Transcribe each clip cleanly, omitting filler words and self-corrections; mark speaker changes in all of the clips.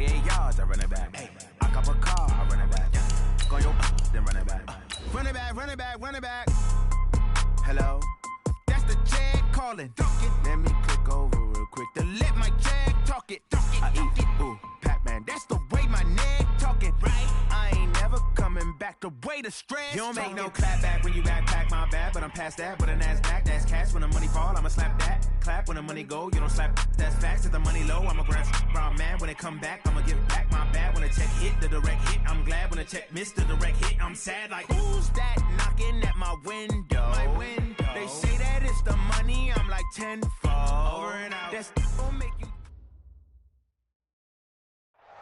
Speaker 1: 48 yards, I run it back. Hey, I cop a car, I run it back. Go your then run it back. Run it back, run it back, run it back. Hello? That's the check calling. Let me click over real quick to let my check talk it. I eat, ooh, Pac-Man. That's the way my neck talking. Right? I ain't never coming back the way the stress. You don't make no clap back when you backpack, my bad. But I'm past that with a NASDAQ. That's cash when the money fall, I'ma slap that. Clap when the money go, you don't slap. That's facts. If the money low, I'ma grab brown man. When it come back, I'ma give back my bad. When the check hit, the direct hit. I'm glad when the check missed the direct hit. I'm sad like, who's that knocking at my window? My window. They say that it's the money, I'm like tenfold. Over and out. That's gonna make you.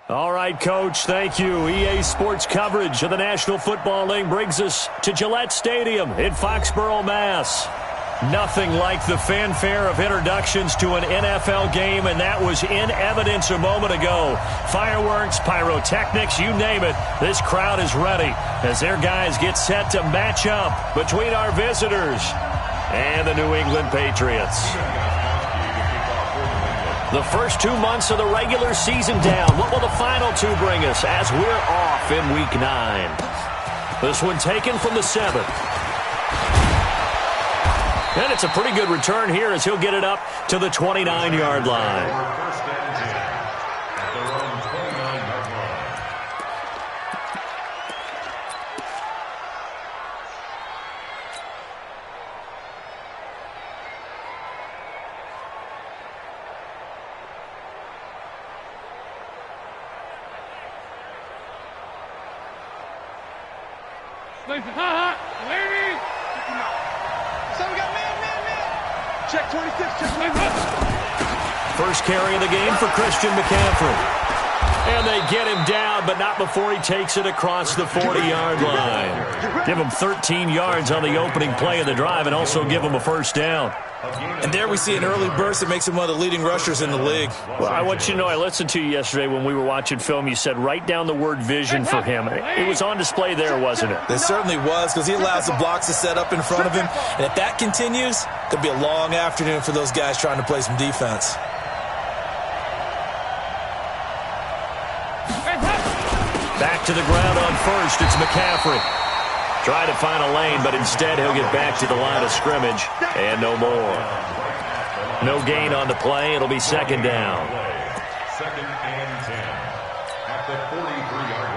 Speaker 2: All right, Coach, thank you. EA Sports coverage of the National Football League brings us to Gillette Stadium in Foxborough, Mass. Nothing like the fanfare of introductions to an NFL game, and that was in evidence a moment ago. Fireworks, pyrotechnics, you name it. This crowd is ready as their guys get set to match up between our visitors and the New England Patriots. The first 2 months of the regular season down. What will the final two bring us as we're off in Week 9? This one taken from the 7th. And it's a pretty good return here as he'll get it up to the 29-yard line.
Speaker 3: Ladies! So we got man. Check 26, check 26.
Speaker 2: First carry of the game for Christian McCaffrey. And they get him down, but not before he takes it across the 40-yard line. Give him 13 yards on the opening play of the drive and also give him a first down.
Speaker 4: And there we see an early burst that makes him one of the leading rushers in the league.
Speaker 2: Well, I want you to know, I listened to you yesterday when we were watching film. You said write down the word vision for him. It was on display there, wasn't it?
Speaker 4: It certainly was, because he allows the blocks to set up in front of him. And if that continues, it'll be a long afternoon for those guys trying to play some defense.
Speaker 2: Back to the ground on first. It's McCaffrey. Try to find a lane, but instead he'll get back to the line of scrimmage, and no more. No gain on the play. It'll be second down.
Speaker 5: Second and 10 at the 43-yard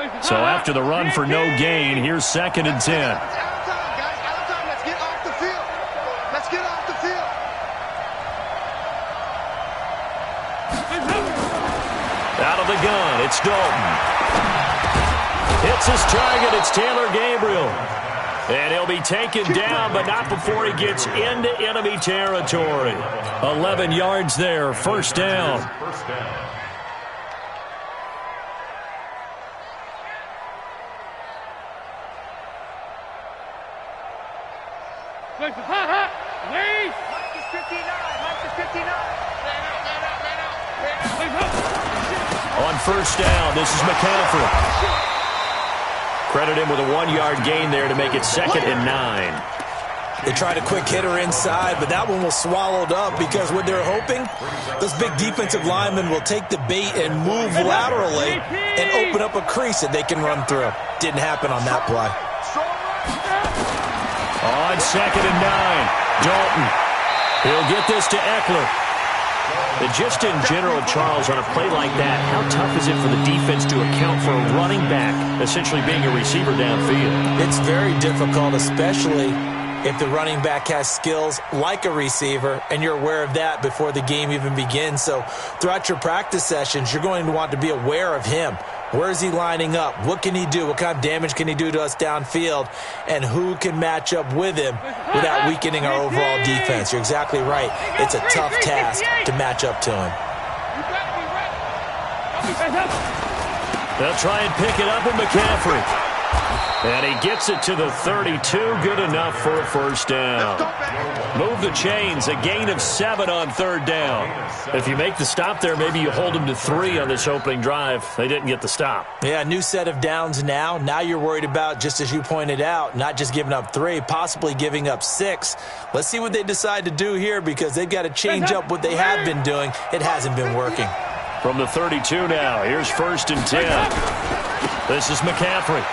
Speaker 5: line.
Speaker 2: So after the run for no gain, here's second and 10. Out of the gun, it's Dalton. Hits his target, it's Taylor Gabriel. And he'll be taken down, but not before he gets into enemy territory. 11 yards there, first down.
Speaker 5: First down.
Speaker 2: On first down, this is McCaffrey. Credit him with a 1-yard gain there to make it second and 9.
Speaker 4: They tried a quick hitter inside, but that one was swallowed up because what they're hoping, those big defensive linemen will take the bait and move laterally and open up a crease that they can run through. Didn't happen on that play.
Speaker 2: On second and 9, Dalton. He'll get this to Eckler. And just in general, Charles, on a play like that, how tough is it for the defense to account for a running back essentially being a receiver downfield?
Speaker 4: It's very difficult, especially if the running back has skills like a receiver, and you're aware of that before the game even begins. So throughout your practice sessions, you're going to want to be aware of him. Where is he lining up? What can he do? What kind of damage can he do to us downfield? And who can match up with him without weakening our overall defense? You're exactly right. It's a tough task to match up to him.
Speaker 2: They'll try and pick it up with McCaffrey. And he gets it to the 32. Good enough for a first down. Move the chains. A gain of 7 on third down. If you make the stop there, maybe you hold them to 3 on this opening drive. They didn't get the stop.
Speaker 4: Yeah, new set of downs now. Now you're worried about, just as you pointed out, not just giving up 3, possibly giving up 6. Let's see what they decide to do here, because they've got to change up what they have been doing. It hasn't been working.
Speaker 2: From the 32 now, here's 1st and 10. This is McCaffrey.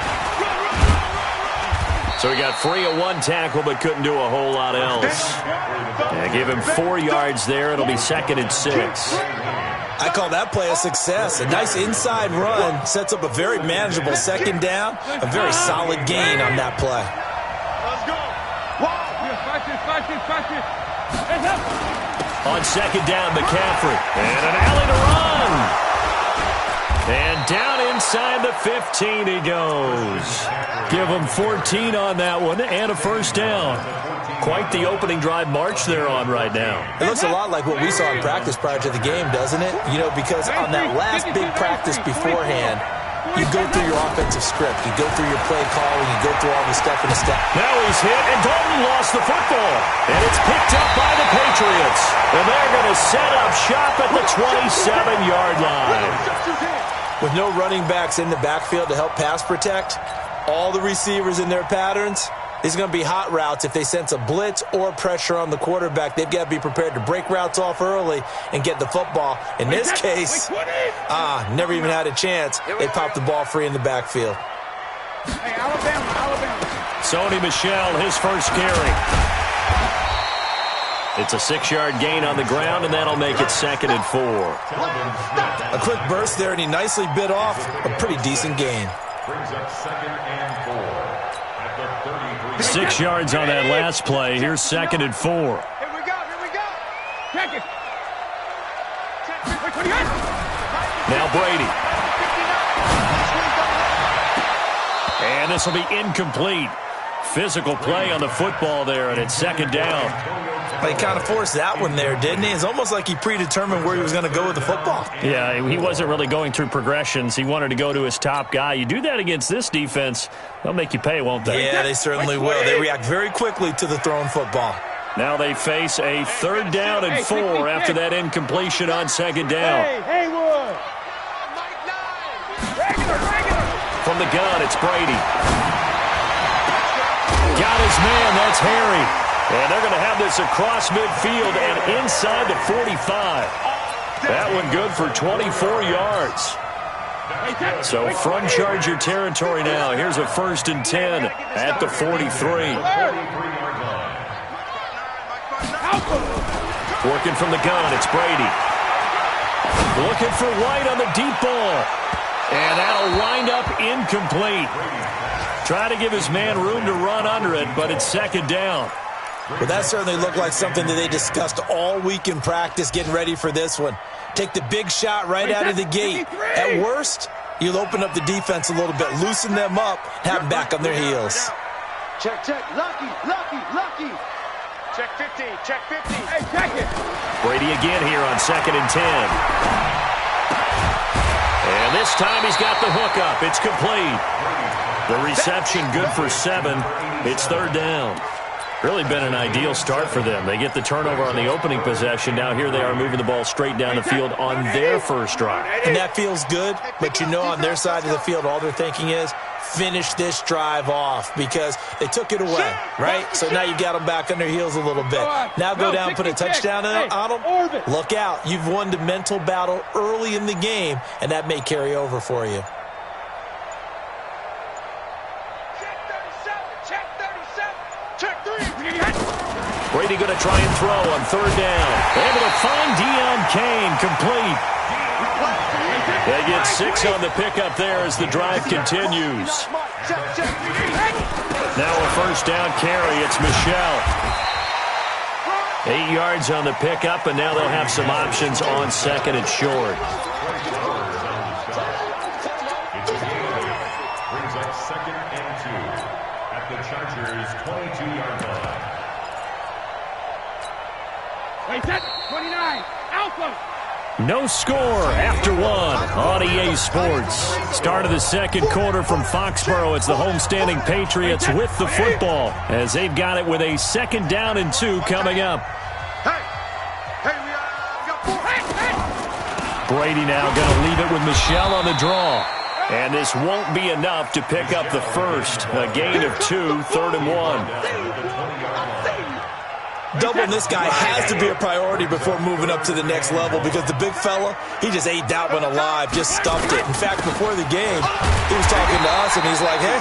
Speaker 2: So he got free of 1 tackle, but couldn't do a whole lot else. Yeah, give him 4 yards there. It'll be 2nd and 6.
Speaker 4: I call that play a success. A nice inside run sets up a very manageable 2nd down. A very solid gain on that play.
Speaker 3: Let's go.
Speaker 2: On 2nd down, McCaffrey. And an alley to run. And down inside the 15 he goes. Give him 14 on that one and a first down. Quite the opening drive march they're on right now.
Speaker 4: It looks a lot like what we saw in practice prior to the game, doesn't it? You know, because on that last big practice beforehand, you go through your offensive script. You go through your play calling. You go through all the stuff in the step.
Speaker 2: Now he's hit, and Dalton lost the football. And it's picked up by the Patriots. And they're going to set up shop at the 27-yard line.
Speaker 4: With no running backs in the backfield to help pass protect, all the receivers in their patterns, there's going to be hot routes. If they sense a blitz or pressure on the quarterback, they've got to be prepared to break routes off early and get the football. In this case, never even had a chance. They popped the ball free in the backfield.
Speaker 3: Hey, Alabama.
Speaker 2: Sony Michel, his first carry. It's a 6-yard gain on the ground, and that'll make it 2nd and 4.
Speaker 4: A quick burst there, and he nicely bit off a pretty decent gain.
Speaker 5: Brings up 2nd and 4 at the 33.
Speaker 2: 6 yards on that last play. Here's 2nd and 4.
Speaker 3: Here we go. Check it.
Speaker 2: Now Brady. And this will be incomplete. Physical play on the football there, and it's 2nd down.
Speaker 4: He kind of forced that one there, didn't he? It's almost like he predetermined where he was going to go with the football.
Speaker 2: Yeah, he wasn't really going through progressions. He wanted to go to his top guy. You do that against this defense, they'll make you pay, won't they?
Speaker 4: Yeah, they certainly will. They react very quickly to the thrown football.
Speaker 2: Now they face a 3rd down and 4 after that incompletion on 2nd down.
Speaker 3: Hey, Haywood. Regular.
Speaker 2: From the gun, it's Brady. Got his man, that's Harry. And they're going to have this across midfield and inside the 45. That one good for 24 yards. So from Charger territory now, here's a 1st and 10 at the 43. Working from the gun, it's Brady. Looking for White on the deep ball. And that'll wind up incomplete. Try to give his man room to run under it, but it's 2nd down.
Speaker 4: Well, that certainly looked like something that they discussed all week in practice, getting ready for this one. Take the big shot right out of the gate. At worst, you'll open up the defense a little bit, loosen them up, have them back on their heels.
Speaker 3: Check. Lucky. Check 50. Hey, check it.
Speaker 2: Brady again here on 2nd and 10. And this time he's got the hook up. It's complete. The reception good for 7. It's 3rd down. Really been an ideal start for them. They get the turnover on the opening possession. Now here they are moving the ball straight down the field on their first drive.
Speaker 4: And that feels good, but you know on their side of the field all they're thinking is finish this drive off because they took it away, right? So now you've got them back on their heels a little bit. Now go down, put a touchdown on them. Look out. You've won the mental battle early in the game, and that may carry over for you.
Speaker 2: Brady going to try and throw on 3rd down. Able to find Deion Kane, complete. They get 6 on the pickup there as the drive continues. Now a 1st down carry. It's Michel. 8 yards on the pickup, and now they'll have some options on 2nd and short.
Speaker 5: Brings up 2nd and 2 at the Chargers' 22-yard line.
Speaker 3: Wait, set. 29. Alpha.
Speaker 2: No score after one on EA Sports. Start of the second quarter from Foxborough. It's the homestanding Patriots with the football as they've got it with a 2nd down and 2 coming up. Brady now going to leave it with Michelle on the draw. And this won't be enough to pick up the first. A gain of 2, 3rd and 1.
Speaker 4: Doubling this guy has to be a priority before moving up to the next level because the big fella, he just ate that one alive, just stuffed it. In fact, before the game, he was talking to us, and he's like, hey,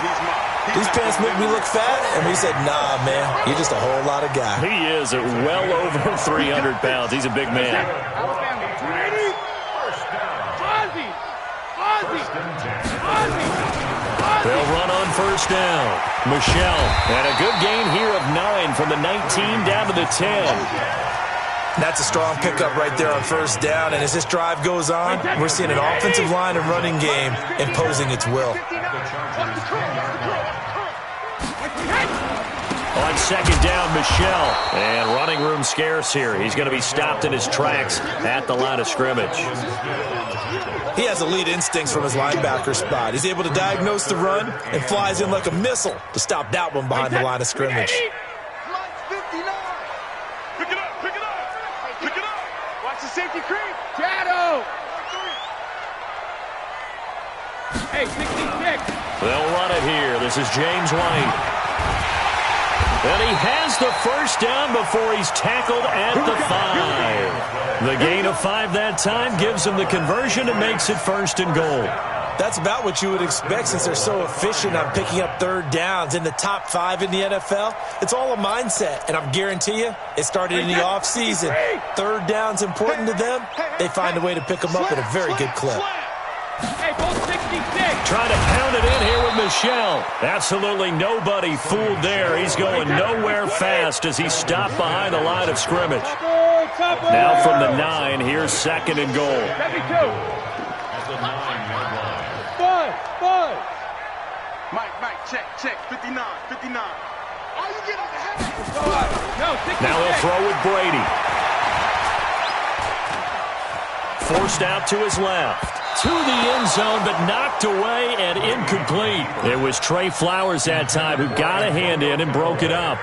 Speaker 4: these pants make me look fat? And we said, nah, man, you're just a whole lot of guy.
Speaker 2: He is at well over 300 pounds. He's a big man. They'll run on 1st down. Michelle, and a good gain here of 9 from the 19 down to the 10.
Speaker 4: That's a strong pickup right there on 1st down, and as this drive goes on, we're seeing an offensive line and running game imposing its will.
Speaker 2: On 2nd down, Michelle, and running room scarce here. He's going to be stopped in his tracks at the line of scrimmage.
Speaker 4: He has elite instincts from his linebacker spot. He's able to diagnose the run and flies in like a missile to stop that one behind the line of scrimmage.
Speaker 3: Pick it up, pick it up, pick it up. Watch the safety creep. Shadow. Hey, 66.
Speaker 2: They'll run it here. This is James White. And he has the 1st down before he's tackled at the 5. The gain of 5 that time gives him the conversion and makes it 1st and goal.
Speaker 4: That's about what you would expect since they're so efficient on picking up 3rd downs in the top 5 in the NFL. It's all a mindset, and I'm guarantee you it started in the offseason. 3rd down's important to them. They find a way to pick them up at a very good clip.
Speaker 3: Hey, both 66.
Speaker 2: Trying to pound it in here with Michelle. Absolutely nobody fooled there. He's going nowhere fast as he's stopped behind the line of scrimmage. Now from the 9, here's 2nd and goal.
Speaker 3: 72. Five. Mike, check. 59. Are you getting the head? No, 66.
Speaker 2: Now he'll throw with Brady. Forced out to his left. To the end zone, but knocked away and incomplete. It was Trey Flowers that time who got a hand in and broke it up.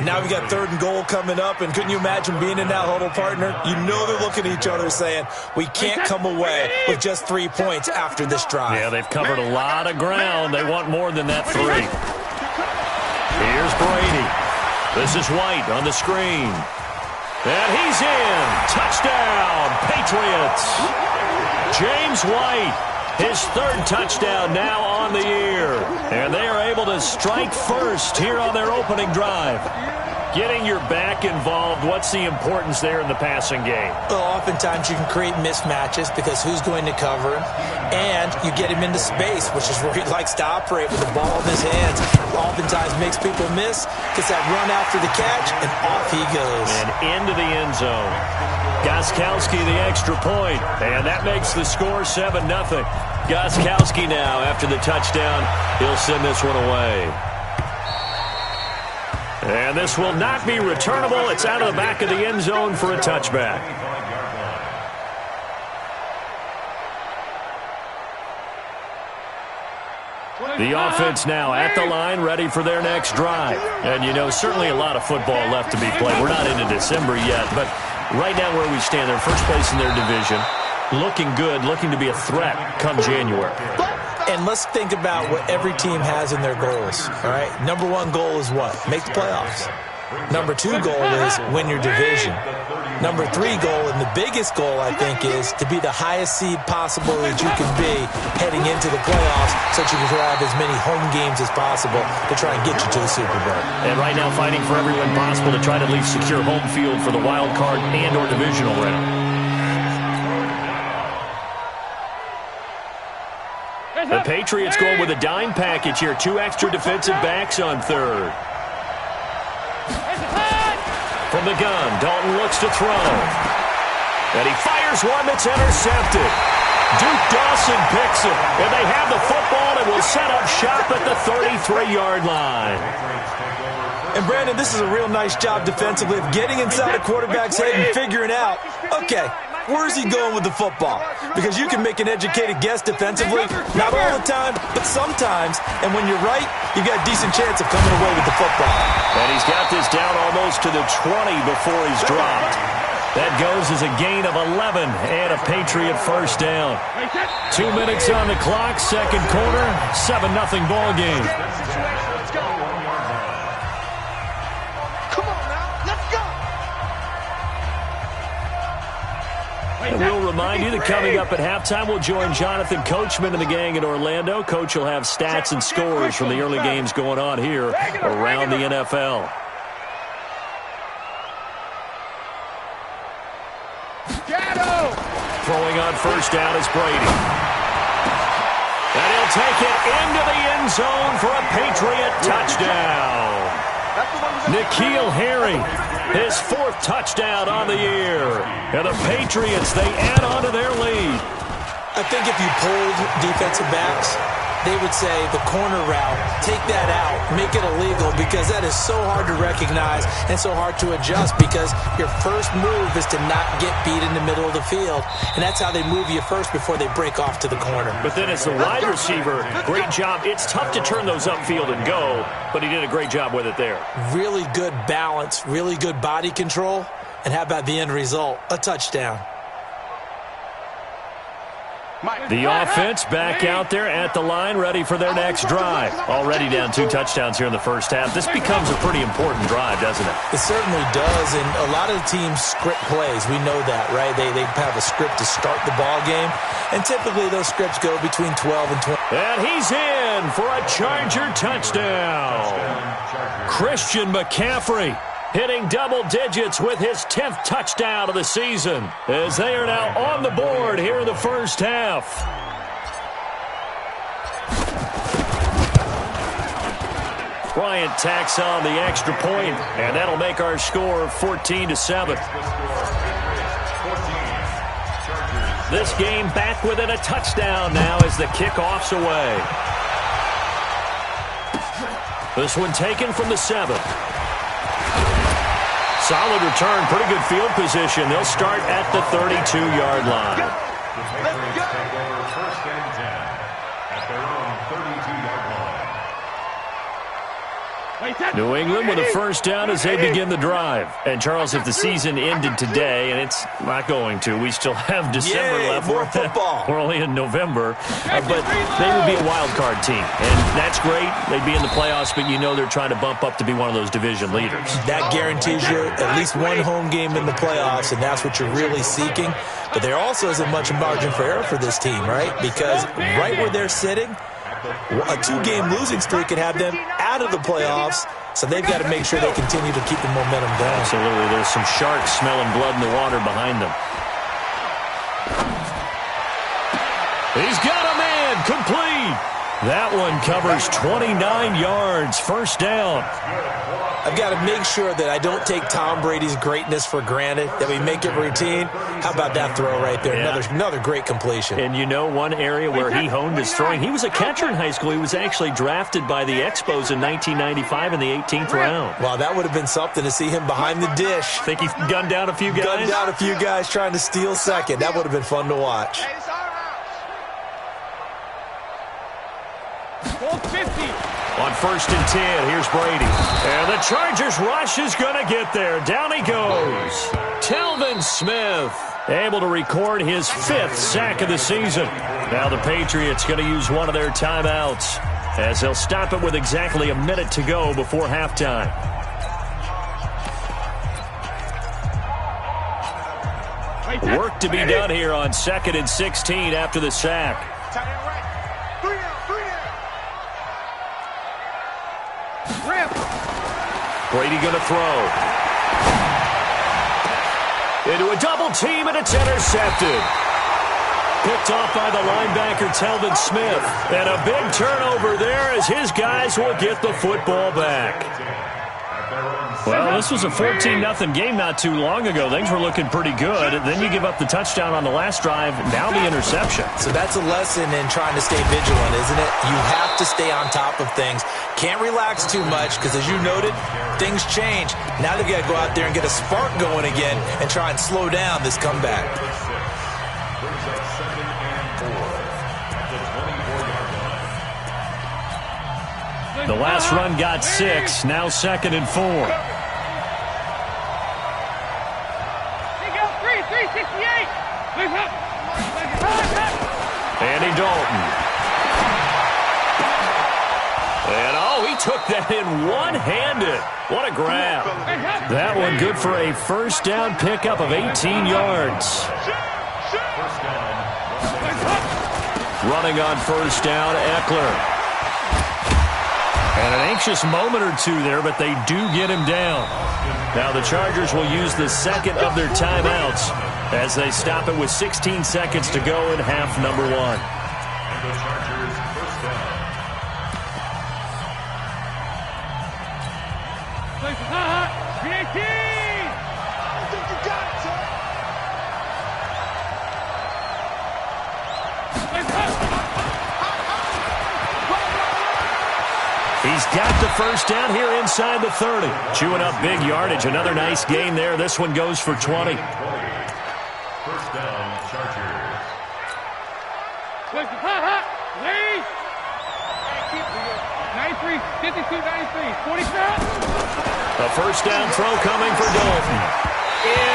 Speaker 4: Now we got 3rd and goal coming up, and couldn't you imagine being in that huddle, partner? You know they're looking at each other saying, we can't come away with just 3 points after this drive.
Speaker 2: Yeah, they've covered a lot of ground. They want more than that 3. Here's Brady. This is White on the screen. And he's in. Touchdown, Patriots. James White, his 3rd touchdown now on the year. And they are able to strike first here on their opening drive. Getting your back involved, what's the importance there in the passing game?
Speaker 4: Well, oftentimes you can create mismatches because who's going to cover him? And you get him into space, which is where he likes to operate with the ball in his hands. Oftentimes makes people miss, gets that run after the catch, and off he goes.
Speaker 2: And into the end zone. Gostkowski the extra point, and that makes the score 7-0. Gostkowski now, after the touchdown, he'll send this one away. And this will not be returnable. It's out of the back of the end zone for a touchback. The offense now at the line, ready for their next drive. And, you know, certainly a lot of football left to be played. We're not into December yet, but right now where we stand, they're first place in their division. Looking good, looking to be a threat come January.
Speaker 4: And let's think about what every team has in their goals, all right? Number 1 goal is what? Make the playoffs. Number 2 goal is win your division. Number 3 goal, and the biggest goal, I think, is to be the highest seed possible that you can be heading into the playoffs so that you can have as many home games as possible to try and get you to the Super Bowl.
Speaker 2: And right now fighting for every win possible to try to at least secure home field for the wild card and or divisional round. The Patriots going with a dime package here. 2 extra defensive backs on 3rd. From the gun, Dalton looks to throw. And he fires one that's intercepted. Duke Dawson picks it. And they have the football and will set up shop at the 33-yard line.
Speaker 4: And, Brandon, this is a real nice job defensively of getting inside a quarterback's head and figuring out, okay, Where is he going with the football? Because you can make an educated guess defensively, not all the time, but sometimes. And when you're right, you got a decent chance of coming away with the football.
Speaker 2: And he's got this down almost to the 20 before he's dropped. That goes as a gain of 11 and a Patriot first down. 2 minutes on the clock, second quarter, 7-0 ball game.
Speaker 3: Come on now, let's go.
Speaker 2: And we'll remind you that coming up at halftime, we'll join Jonathan Coachman and the gang in Orlando. Coach will have stats and scores from the early games going on here around the NFL. Throwing on first down is Brady. And he'll take it into the end zone for a Patriot touchdown. N'Keal Harry, his 4th touchdown on the year. And the Patriots, they add on to their lead.
Speaker 4: I think if you pulled defensive backs, they would say the corner route, take that out, make it illegal, because that is so hard to recognize and so hard to adjust, because your first move is to not get beat in the middle of the field. And that's how they move you first before they break off to the corner.
Speaker 2: But then as the wide receiver, great job. It's tough to turn those upfield and go, but he did a great job with it there.
Speaker 4: Really good balance, really good body control, and how about the end result? A touchdown.
Speaker 2: The offense back out there at the line, ready for their next drive. Already down 2 touchdowns here in the first half. This becomes a pretty important drive, doesn't it?
Speaker 4: It certainly does, and a lot of the teams script plays. We know that, right? They have a script to start the ball game, and typically those scripts go between 12 and 20.
Speaker 2: And he's in for a Charger touchdown. Christian McCaffrey hitting double digits with his 10th touchdown of the season, as they are now on the board here in the first half. Bryant tacks on the extra point, and that'll make our score 14-7. This game back within a touchdown now as the kickoff's away. This one taken from the 7. Solid return, pretty good field position. They'll start at the 32-yard line.
Speaker 5: The Patriots take over first and 10 at their own 32-yard line.
Speaker 2: New England with a first down as they begin the drive. And, Charles, if the season ended today, and it's not going to, we still have December left.
Speaker 4: More football.
Speaker 2: We're only in November. But they would be a wild card team. And that's great. They'd be in the playoffs, but you know they're trying to bump up to be one of those division leaders.
Speaker 4: That guarantees you at least one home game in the playoffs, and that's what you're really seeking. But there also isn't much margin for error for this team, right? Because right where they're sitting, a 2-game losing streak could have them out of the playoffs, so they've got to make sure they continue to keep the momentum going.
Speaker 2: Absolutely. There's some sharks smelling blood in the water behind them. He's got a man, complete. That one covers 29 yards, first down.
Speaker 4: I've got to make sure that I don't take Tom Brady's greatness for granted, that we make it routine. How about that throw right there?
Speaker 2: Yeah.
Speaker 4: Another great completion.
Speaker 2: And you know one area where he honed his throwing? He was a catcher in high school. He was actually drafted by the Expos in 1995 in the 18th round.
Speaker 4: Wow, that would have been something to see him behind the dish.
Speaker 2: Think he gunned down a few guys?
Speaker 4: Gunned down a few guys trying to steal second. That would have been fun to watch.
Speaker 2: On first and 10, here's Brady. And the Chargers rush is going to get there. Down he goes. Telvin Smith able to record his 5th sack of the season. Now the Patriots going to use one of their timeouts as they'll stop it with exactly a minute to go before halftime. Work to be done here on 2nd and 16 after the sack. Brady going to throw. Into a double team, and it's intercepted. Picked off by the linebacker, Telvin Smith. And a big turnover there as his guys will get the football back. Well, this was a 14-0 game not too long ago. Things were looking pretty good. Then you give up the touchdown on the last drive, now the interception.
Speaker 4: So that's a lesson in trying to stay vigilant, isn't it? You have to stay on top of things. Can't relax too much because, as you noted, things change. Now they've got to go out there and get a spark going again and try and slow down this comeback.
Speaker 2: The last run got 6, now 2nd and 4. Andy Dalton. And he took that in one-handed. What a grab. That one good for a first down pickup of 18 yards. Running on first down, Eckler. And an anxious moment or two there, but they do get him down. Now the Chargers will use the second of their timeouts as they stop it with 16 seconds to go in half number 1.
Speaker 5: And the Chargers first down.
Speaker 2: He's got the first down here inside the 30. Chewing up big yardage. Another nice gain there. This one goes for 20.
Speaker 5: First down, Chargers.
Speaker 2: A first down throw coming for Dalton.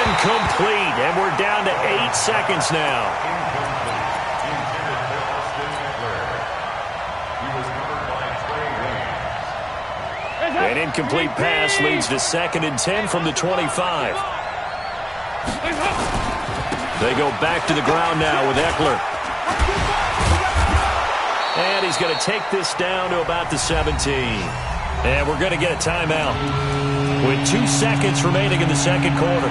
Speaker 2: Incomplete. And we're down to 8 seconds now. An incomplete pass leads to 2nd and 10 from the 25. They go back to the ground now with Eckler. And he's going to take this down to about the 17. And we're going to get a timeout with 2 seconds remaining in the second quarter.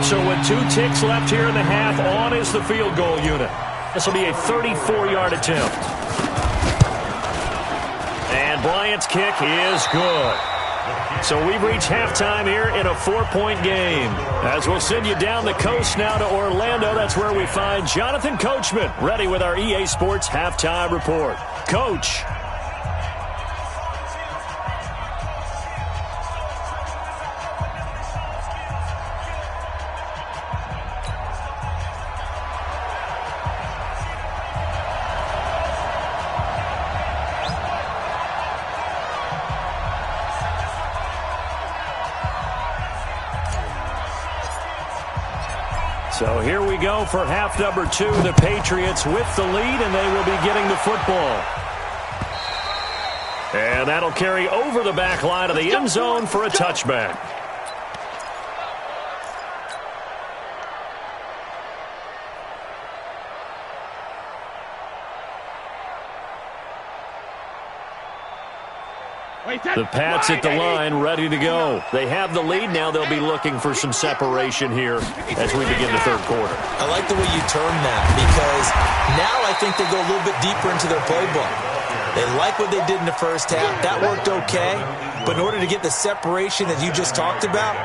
Speaker 2: So with 2 ticks left here in the half, on is the field goal unit. This will be a 34-yard attempt. And Bryant's kick is good. So we've reached halftime here in a 4-point game. As we'll send you down the coast now to Orlando, that's where we find Jonathan Coachman ready with our EA Sports halftime report. Coach. So here we go for half number 2. The Patriots with the lead, and they will be getting the football. And that'll carry over the back line of the end zone for a touchback. The Pats at the line, ready to go. They have the lead. Now they'll be looking for some separation here as we begin the third quarter.
Speaker 4: I like the way you term that, because now I think they go a little bit deeper into their playbook. They like what they did in the first half. That worked okay. But in order to get the separation that you just talked about,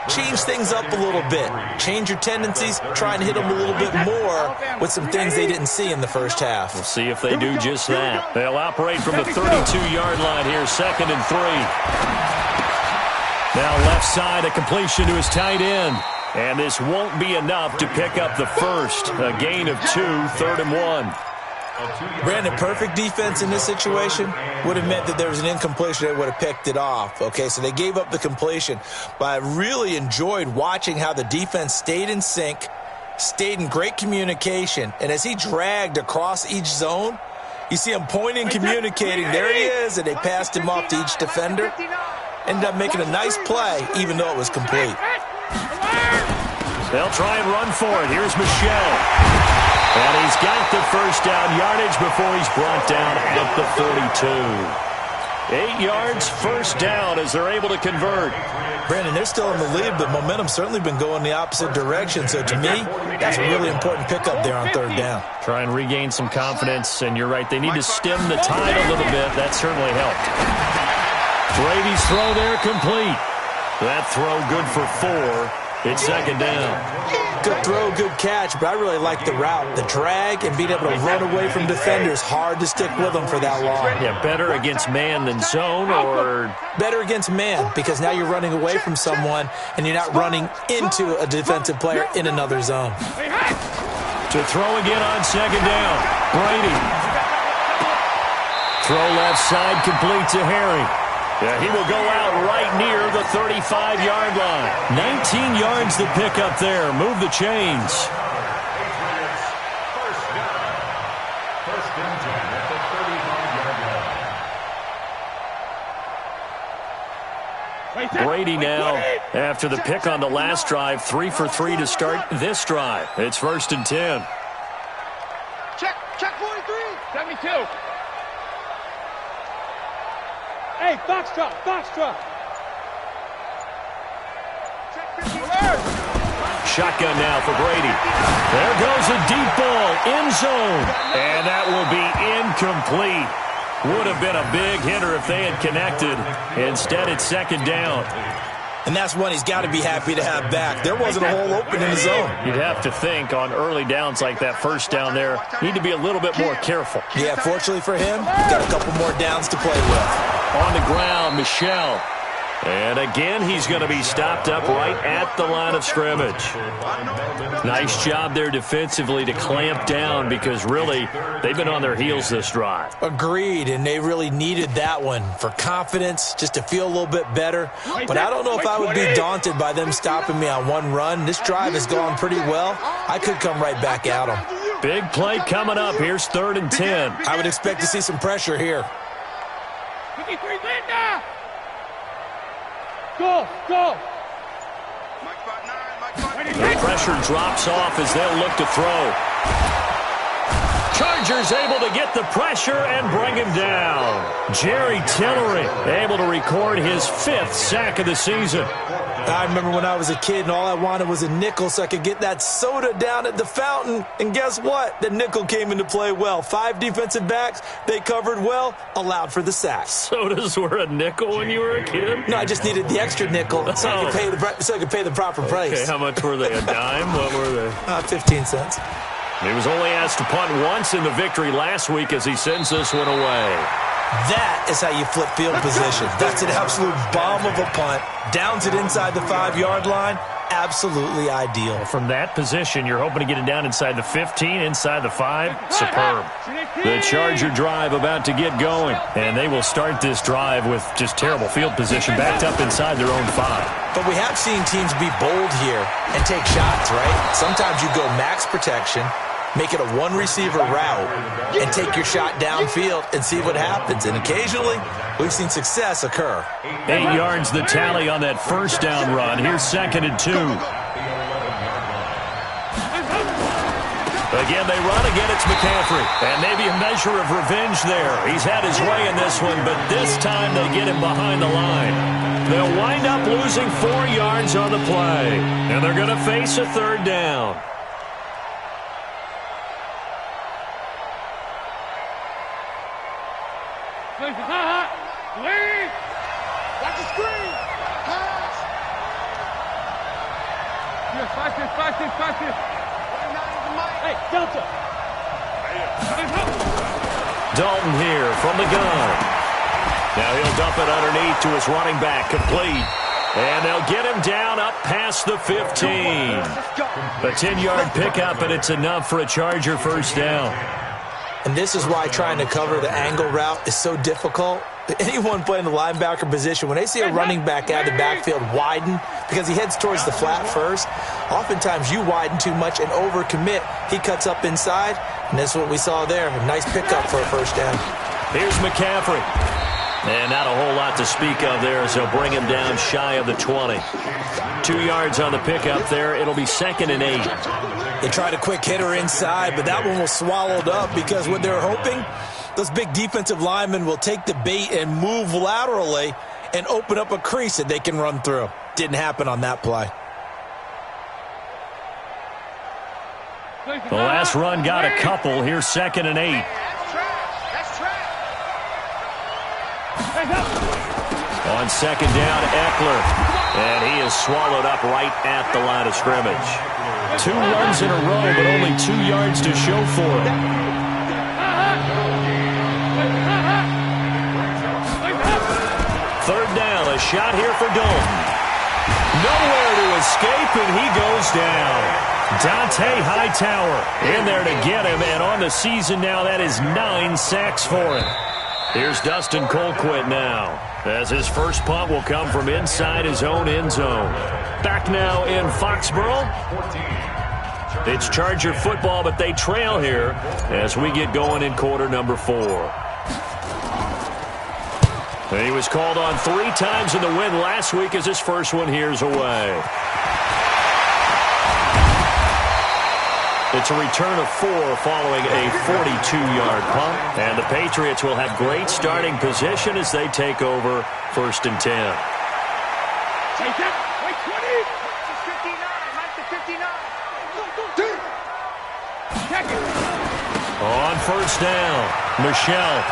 Speaker 4: change things up a little bit. Change your tendencies. Try and hit them a little bit more with some things they didn't see in the first half.
Speaker 2: We'll see if they do just that. They'll operate from the 32-yard line here, 2nd and 3. Now left side, a completion to his tight end. And this won't be enough to pick up the first. A gain of 2, 3rd and 1.
Speaker 4: Brandon, perfect defense in this situation would have meant that there was an incompletion that would have picked it off. Okay, so they gave up the completion. But I really enjoyed watching how the defense stayed in sync, stayed in great communication. And as he dragged across each zone, you see him pointing, communicating. There he is, and they passed him off to each defender. Ended up making a nice play, even though it was complete.
Speaker 2: They'll try and run for it. Here's Michel. And he's got the first down yardage before he's brought down at the 42. 8 yards, first down as they're able to convert.
Speaker 4: Brandon, they're still in the lead, but momentum's certainly been going the opposite direction. So to me, that's a really important pickup there on 3rd down.
Speaker 2: Try and regain some confidence, and you're right, they need to stem the tide a little bit. That certainly helped. Brady's throw there complete. That throw good for 4. It's 2nd down.
Speaker 4: Good throw, good catch, but I really like the route. The drag and being able to run away from defenders, hard to stick with them for that long.
Speaker 2: Yeah, better against man than zone, or?
Speaker 4: Better against man, because now you're running away from someone and you're not running into a defensive player in another zone.
Speaker 2: To throw again on 2nd down. Brady. Throw left side, complete to Harry. Yeah, he will go out right near the 35-yard line. 19 yards to pick up there. Move the chains.
Speaker 5: Patriots, first down. First and 10 at the 35-yard line.
Speaker 2: Brady now, after the pick on the last drive, 3 for 3 to start this drive. It's first and 10.
Speaker 3: Check 43. 72. Hey, box truck. Check 50.
Speaker 2: Shotgun now for Brady. There goes a deep ball, end zone. And that will be incomplete. Would have been a big hitter if they had connected. Instead, it's second down.
Speaker 4: And that's one he's got to be happy to have back. There wasn't a hole open in the zone.
Speaker 2: You'd have to think on early downs like that first down there, need to be a little bit more careful.
Speaker 4: Yeah, fortunately for him, got a couple more downs to play with.
Speaker 2: On the ground, Michel. And again, he's going to be stopped up right at the line of scrimmage. Nice job there defensively to clamp down because really, they've been on their heels this drive.
Speaker 4: Agreed, and they really needed that one for confidence, just to feel a little bit better. But I don't know if I would be daunted by them stopping me on one run. This drive has gone pretty well. I could come right back at them.
Speaker 2: Big play coming up. Here's 3rd and 10.
Speaker 4: I would expect to see some pressure here.
Speaker 3: 53, Linda! Go!
Speaker 2: The pressure drops off as they'll look to throw. Chargers able to get the pressure and bring him down. Jerry Tillery able to record his 5th sack of the season.
Speaker 4: I remember when I was a kid and all I wanted was a nickel so I could get that soda down at the fountain. And guess what? The nickel came into play well. 5 defensive backs, they covered well, allowed for the sack.
Speaker 2: Sodas were a nickel when you were a kid?
Speaker 4: No, I just needed the extra nickel so I could pay the proper price.
Speaker 2: Okay, how much were they? A dime? What were they?
Speaker 4: 15 cents.
Speaker 2: He was only asked to punt once in the victory last week as he sends this one away.
Speaker 4: That is how you flip field position. That's an absolute bomb of a punt. Downs it inside the 5-yard line. Absolutely ideal.
Speaker 2: From that position, you're hoping to get it down inside the 15, inside the 5. Superb. The Charger drive about to get going. And they will start this drive with just terrible field position backed up inside their own 5.
Speaker 4: But we have seen teams be bold here and take shots, right? Sometimes you go max protection, make it a one-receiver route, and take your shot downfield and see what happens. And occasionally, we've seen success occur.
Speaker 2: 8 yards the tally on that first down run. Here's 2nd and 2. Again, they run. Again, it's McCaffrey. And maybe a measure of revenge there. He's had his way in this one, but this time they get him behind the line. They'll wind up losing 4 yards on the play. And they're going to face a 3rd down.
Speaker 3: Lead! Watch the screen! Pass! Yeah, 5-6. Hey, Delta!
Speaker 2: Dalton here from the gun. Now he'll dump it underneath to his running back, complete. And they'll get him down up past the 15. A 10-yard pickup, and it's enough for a Charger first down.
Speaker 4: And this is why trying to cover the angle route is so difficult. Anyone playing the linebacker position, when they see a running back out of the backfield widen because he heads towards the flat first, oftentimes you widen too much and overcommit. He cuts up inside, and that's what we saw there. A nice pickup for a first down.
Speaker 2: Here's McCaffrey. And not a whole lot to speak of there as they'll bring him down shy of the 20. 2 yards on the pickup there. It'll be 2nd and 8.
Speaker 4: They tried a quick hitter inside, but that one was swallowed up because what they're hoping, those big defensive linemen will take the bait and move laterally and open up a crease that they can run through. Didn't happen on that play.
Speaker 2: The last run got a couple. Here's 2nd and 8. On 2nd down, Eckler. And he is swallowed up right at the line of scrimmage. 2 runs in a row, but only 2 yards to show for him. 3rd down, a shot here for Dalton. Nowhere to escape, and he goes down. Dante Hightower in there to get him, and on the season now, that is 9 sacks for him. Here's Dustin Colquitt now, as his first punt will come from inside his own end zone. Back now in Foxborough. It's Charger football, but they trail here as we get going in quarter number 4. He was called on 3 times in the win last week as his first one here's away. It's a return of 4 following a 42-yard punt. And the Patriots will have great starting position as they take over 1st and 10.
Speaker 3: Take it. Wait, 20. It's 59. Not the 59. Check it.
Speaker 2: On 1st down, Michelle.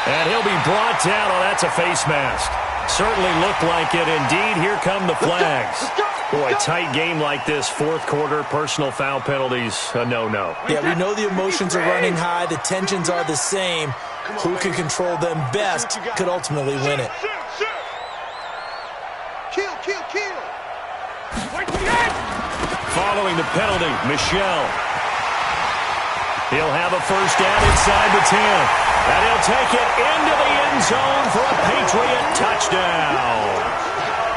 Speaker 2: And he'll be brought down. Oh, that's a face mask. Certainly looked like it. Indeed, here come the flags. Boy, tight game like this, 4th quarter, personal foul penalties, a no-no.
Speaker 4: Yeah, we know the emotions are running high. The tensions are the same. Who can control them best could ultimately win it.
Speaker 3: Kill.
Speaker 2: Following the penalty, Michelle. He'll have a first down inside the 10. And he'll take it into the end zone for a Patriot touchdown.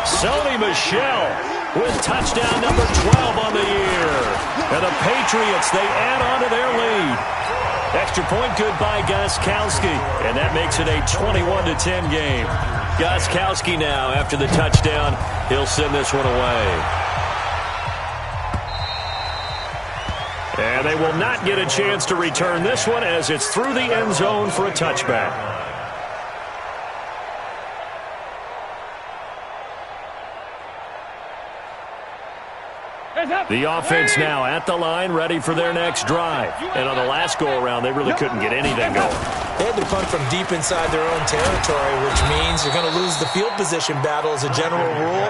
Speaker 2: Sony Michel with touchdown number 12 on the year. And the Patriots, they add on to their lead. Extra point good by Gostkowski. And that makes it a 21-10 game. Gostkowski now, after the touchdown, he'll send this one away. And they will not get a chance to return this one as it's through the end zone for a touchback. The offense now at the line, ready for their next drive. And on the last go-around, they really couldn't get anything going.
Speaker 4: They had to punt from deep inside their own territory, which means you're going to lose the field position battle as a general rule.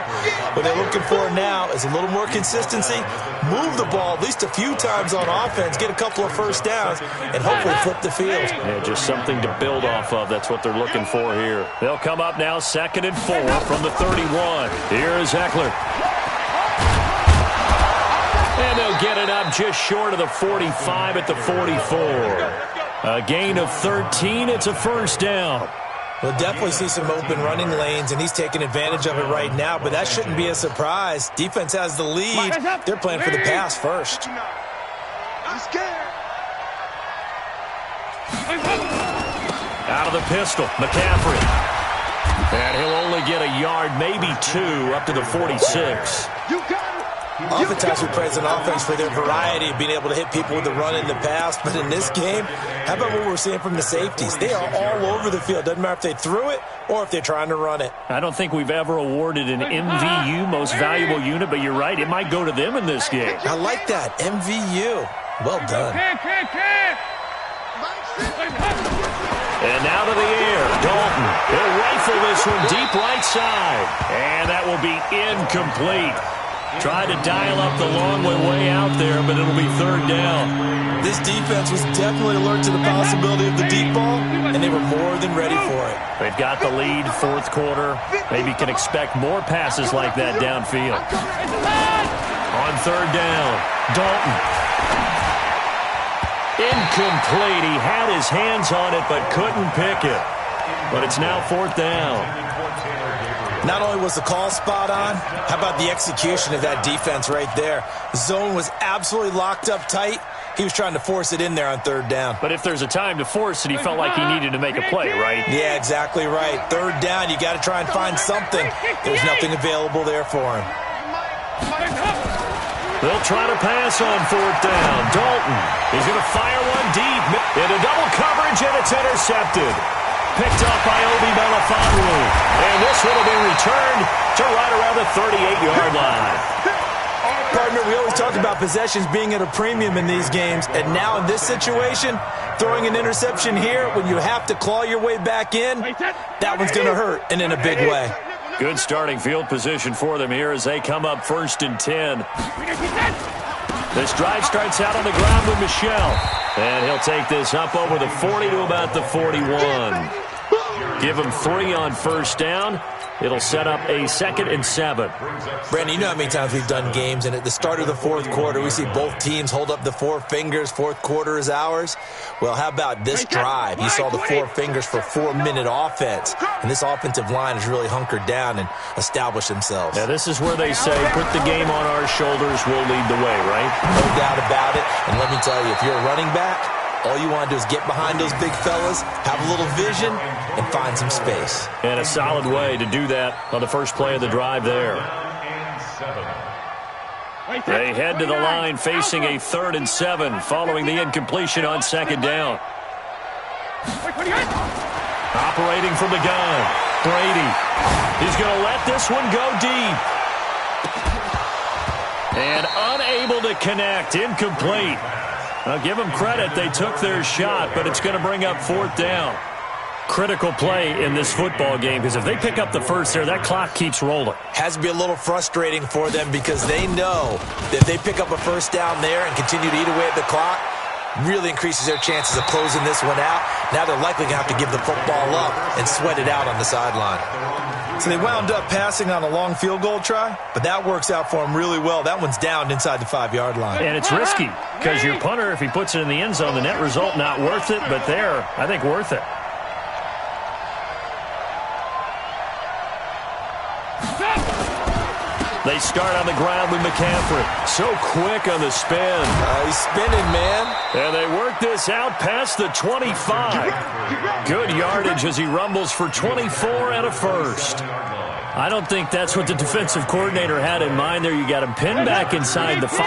Speaker 4: What they're looking for now is a little more consistency, move the ball at least a few times on offense, get a couple of first downs, and hopefully flip the field.
Speaker 2: Yeah, just something to build off of. That's what they're looking for here. They'll come up now 2nd and 4 from the 31. Here is Eckler. And they'll get it up just short of the 45 at the 44. A gain of 13. It's a first down.
Speaker 4: We'll definitely see some open running lanes, and he's taking advantage of it right now, but that shouldn't be a surprise. Defense has the lead. They're playing for the pass first.
Speaker 3: I'm scared.
Speaker 2: Out of the pistol, McCaffrey. And he'll only get a yard, maybe 2, up to the 46.
Speaker 3: You got it.
Speaker 4: Oftentimes we praise an offense for their variety of being able to hit people with the run in the pass, but in this game, how about what we're seeing from the safeties? They are all over the field. Doesn't matter if they threw it or if they're trying to run it.
Speaker 2: I don't think we've ever awarded an MVU, most valuable unit, but you're right, it might go to them in this game.
Speaker 4: I like that, MVU. Well done.
Speaker 2: And now to the air, Dalton. He'll rifle this one deep right side. And that will be incomplete. Tried to dial up the long way out there, but it'll be 3rd down.
Speaker 4: This defense was definitely alert to the possibility of the deep ball, and they were more than ready for it.
Speaker 2: They've got the lead, 4th quarter. Maybe can expect more passes like that downfield. On 3rd down, Dalton. Incomplete. He had his hands on it, but couldn't pick it. But it's now 4th down.
Speaker 4: Not only was the call spot on, how about the execution of that defense right there? Zone was absolutely locked up tight. He was trying to force it in there on 3rd down.
Speaker 2: But if there's a time to force it, he felt like he needed to make a play, right?
Speaker 4: Yeah, exactly right. 3rd down, you got to try and find something. There's nothing available there for him.
Speaker 2: They'll try to pass on 4th down. Dalton, he's going to fire one deep into double coverage, and it's intercepted. Picked up by Obi Melifonwu. And this one will be returned to right around the 38-yard line.
Speaker 4: Partner, we always talk about possessions being at a premium in these games. And now in this situation, throwing an interception here when you have to claw your way back in, that one's going to hurt, and in a big way.
Speaker 2: Good starting field position for them here as they come up 1st and 10. This drive starts out on the ground with Michel. And he'll take this up over the 40 to about the 41. Give him 3 on first down. It'll set up a 2nd and 7.
Speaker 4: Brandon, you know how many times we've done games, and at the start of the fourth quarter, we see both teams hold up the 4 fingers, fourth quarter is ours. Well, how about this drive? You saw the 4 fingers for 4-minute offense, and this offensive line has really hunkered down and established themselves.
Speaker 2: Yeah, this is where they say, put the game on our shoulders, we'll lead the way, right?
Speaker 4: No doubt about it, and let me tell you, if you're a running back, all you want to do is get behind those big fellas, have a little vision, and find some space.
Speaker 2: And a solid way to do that on the first play of the drive there. They head to the line facing a 3rd and 7 following the incompletion on 2nd down. Operating from the gun, Brady. He's going to let this one go deep. And unable to connect, incomplete. I'll give them credit. They took their shot, but it's going to bring up 4th down. Critical play in this football game, because if they pick up the first there, that clock keeps rolling.
Speaker 4: Has to be a little frustrating for them because they know that if they pick up a first down there and continue to eat away at the clock, really increases their chances of closing this one out. Now they're likely going to have to give the football up and sweat it out on the sideline. So they wound up passing on a long field goal try, but that works out for them really well. That one's down inside the 5-yard line.
Speaker 2: And it's risky because your punter, if he puts it in the end zone, the net result not worth it, but there, I think worth it. They start on the ground with McCaffrey. So quick on the spin.
Speaker 4: He's spinning, man.
Speaker 2: And they work this out past the 25. Good yardage as he rumbles for 24 and a first. I don't think that's what the defensive coordinator had in mind there. You got him pinned back inside the 5,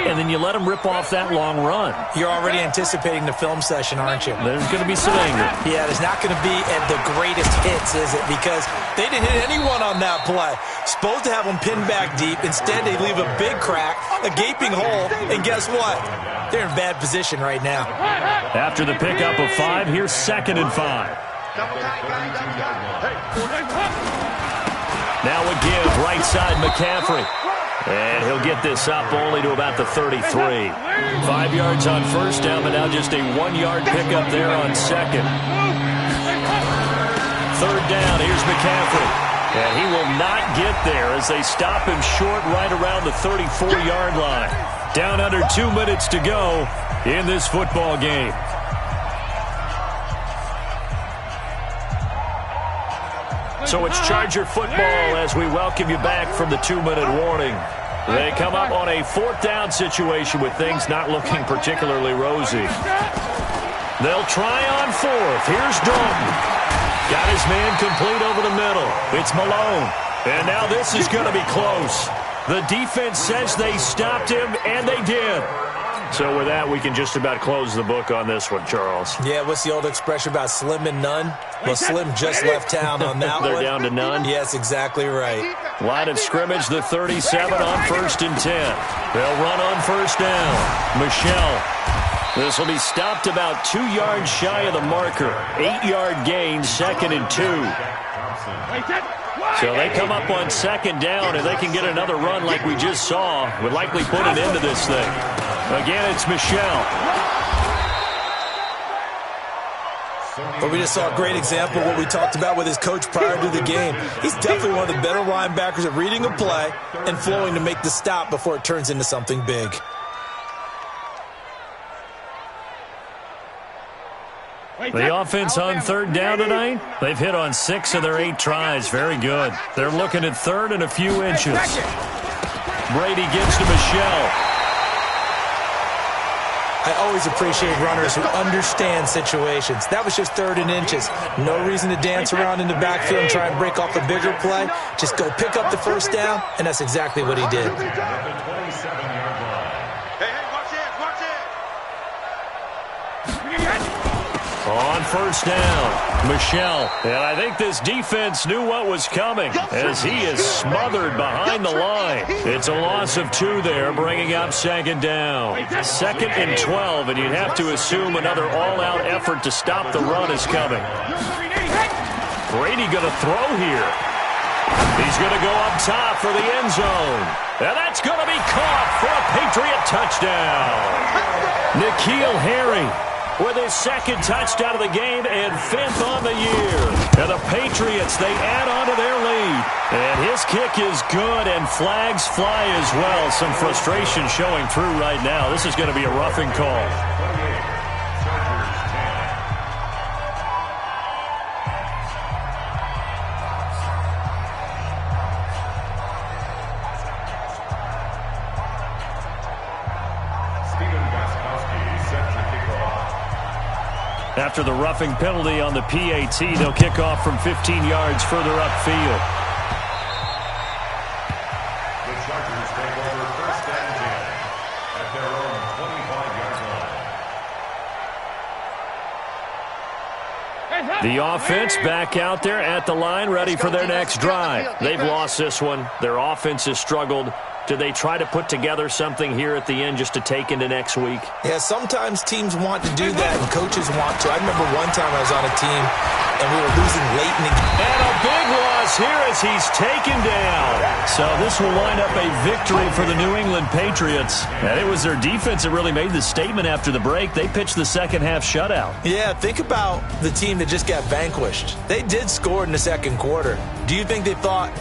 Speaker 2: and then you let him rip off that long run.
Speaker 4: You're already anticipating the film session, aren't you?
Speaker 2: There's going to be some anger.
Speaker 4: Yeah, there's not going to be at the greatest hits, is it? Because they didn't hit anyone on that play. Supposed to have them pinned back deep. Instead, they leave a big crack, a gaping hole, and guess what? They're in bad position right now.
Speaker 2: After the pickup of 5, here's 2nd and 5. Now a give, right side McCaffrey. And he'll get this up only to about the 33. 5 yards on first down, but now just a 1-yard pickup there on 2nd. 3rd down, here's McCaffrey. And he will not get there as they stop him short right around the 34-yard line. Down under 2 minutes to go in this football game. So it's Charger football as we welcome you back from the 2-minute warning. They come up on a 4th down situation with things not looking particularly rosy. They'll try on 4th. Here's Dalton. Got his man complete over the middle. It's Malone. And now this is going to be close. The defense says they stopped him, and they did. So with that, we can just about close the book on this one, Charles.
Speaker 4: Yeah, what's the old expression about slim and none? Well, Slim just left town on that one.
Speaker 2: They're down to none?
Speaker 4: Yes, exactly right.
Speaker 2: Line of scrimmage, the 37 on 1st and 10. They'll run on first down. Michelle. This will be stopped about 2 yards shy of the marker. 8-yard gain, 2nd and 2. So they come up on 2nd down, and they can get another run like we just saw. Would likely put an end to this thing. Again, it's Michelle.
Speaker 4: But we just saw a great example of what we talked about with his coach prior to the game. He's definitely one of the better linebackers at reading a play and flowing to make the stop before it turns into something big.
Speaker 2: The offense on 3rd down tonight, they've hit on 6 of their 8 tries. Very good. They're looking at 3rd and a few inches. Brady gives to Michelle.
Speaker 4: I always appreciate runners who understand situations. That was just 3rd and inches. No reason to dance around in the backfield and try and break off a bigger play. Just go pick up the first down, and that's exactly what he did.
Speaker 2: On first down, Michelle. And I think this defense knew what was coming as he is smothered behind the line. It's a loss of 2 there, bringing up 2nd down. 2nd and 12, and you'd have to assume another all-out effort to stop the run is coming. Brady going to throw here. He's going to go up top for the end zone. And that's going to be caught for a Patriot touchdown. N'Keal Harry with his 2nd touchdown of the game and 5th on the year. And the Patriots, they add on to their lead. And his kick is good, and flags fly as well. Some frustration showing through right now. This is going to be a roughing call. After the roughing penalty on the PAT, they'll kick off from 15 yards further upfield.
Speaker 5: The Chargers take over 1st and 10 at their own 25-yard line.
Speaker 2: The offense back out there at the line, ready for their next drive. They've lost this one. Their offense has struggled. Do they try to put together something here at the end just to take into next week?
Speaker 4: Yeah, sometimes teams want to do that and coaches want to. I remember one time I was on a team and we were losing late in the game.
Speaker 2: And a big loss here as he's taken down. So this will wind up a victory for the New England Patriots. And it was their defense that really made the statement after the break. They pitched the second half shutout.
Speaker 4: Yeah, think about the team that just got vanquished. They did score in the second quarter. Do you think they thought...